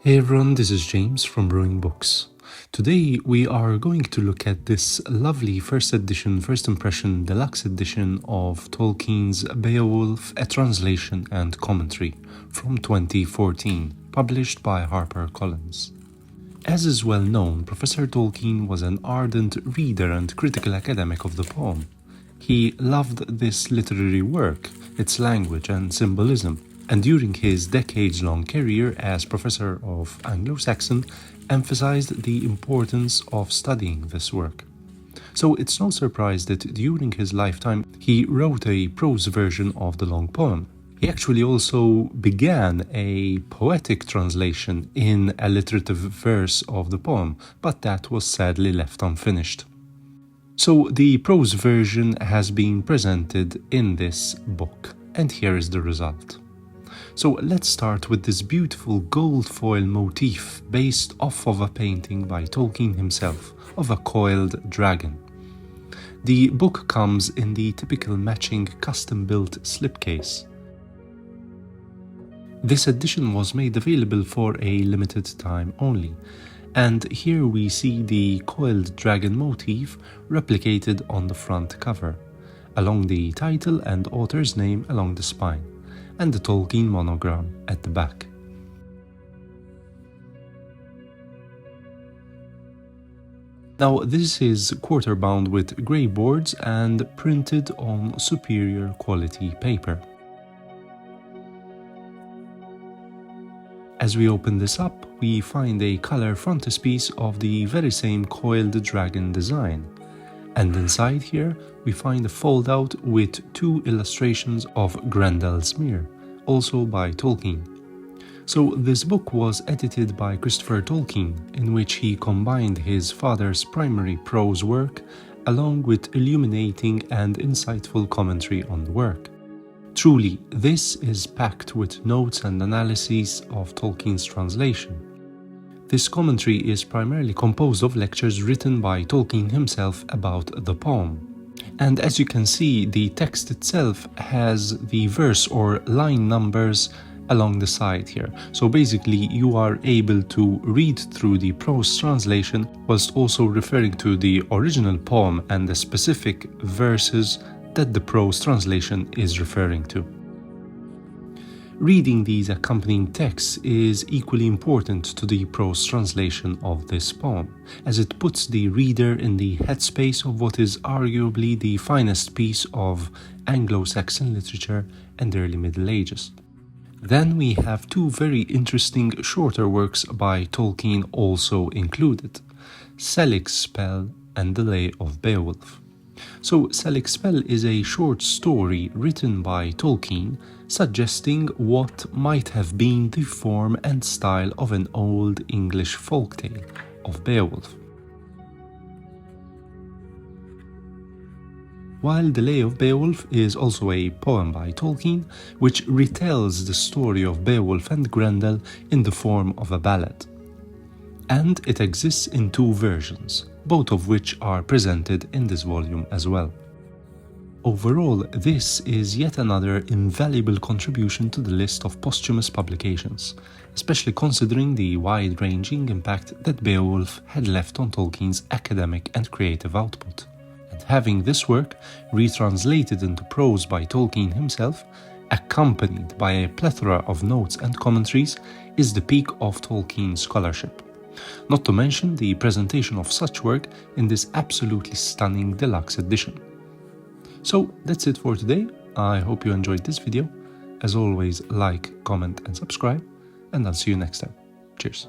Hey everyone, this is James from Brewing Books. Today we are going to look at this lovely first impression deluxe edition of Tolkien's Beowulf, a translation and commentary from 2014, published by HarperCollins. As is well known, Professor Tolkien was an ardent reader and critical academic of the poem. He loved this literary work, its language and symbolism, and during his decades-long career as professor of Anglo-Saxon, emphasized the importance of studying this work. So it's no surprise that during his lifetime he wrote a prose version of the long poem. He actually also began a poetic translation in alliterative verse of the poem, but that was sadly left unfinished. So the prose version has been presented in this book, and here is the result. So let's start with this beautiful gold foil motif based off of a painting by Tolkien himself of a coiled dragon. The book comes in the typical matching custom-built slipcase. This edition was made available for a limited time only, and here we see the coiled dragon motif replicated on the front cover, along the title and author's name along the spine, and the Tolkien monogram at the back. Now this is quarter-bound with grey boards and printed on superior quality paper. As we open this up, we find a colour frontispiece of the very same coiled dragon design. And inside here, we find a fold-out with two illustrations of Grendel's Mere, also by Tolkien. So this book was edited by Christopher Tolkien, in which he combined his father's primary prose work along with illuminating and insightful commentary on the work. Truly, this is packed with notes and analyses of Tolkien's translation. This commentary is primarily composed of lectures written by Tolkien himself about the poem. And as you can see, the text itself has the verse or line numbers along the side here. So basically you are able to read through the prose translation whilst also referring to the original poem and the specific verses that the prose translation is referring to. Reading these accompanying texts is equally important to the prose translation of this poem, as it puts the reader in the headspace of what is arguably the finest piece of Anglo-Saxon literature and early Middle Ages. Then we have two very interesting shorter works by Tolkien also included, Selig's Spell and The Lay of Beowulf. So Selig's Spell is a short story written by Tolkien suggesting what might have been the form and style of an old English folktale of Beowulf. While The Lay of Beowulf is also a poem by Tolkien, which retells the story of Beowulf and Grendel in the form of a ballad. And it exists in two versions, both of which are presented in this volume as well. Overall, this is yet another invaluable contribution to the list of posthumous publications, especially considering the wide-ranging impact that Beowulf had left on Tolkien's academic and creative output. And having this work retranslated into prose by Tolkien himself, accompanied by a plethora of notes and commentaries, is the peak of Tolkien's scholarship. Not to mention the presentation of such work in this absolutely stunning deluxe edition. So that's it for today. I hope you enjoyed this video. As always, like, comment and subscribe, and I'll see you next time. Cheers.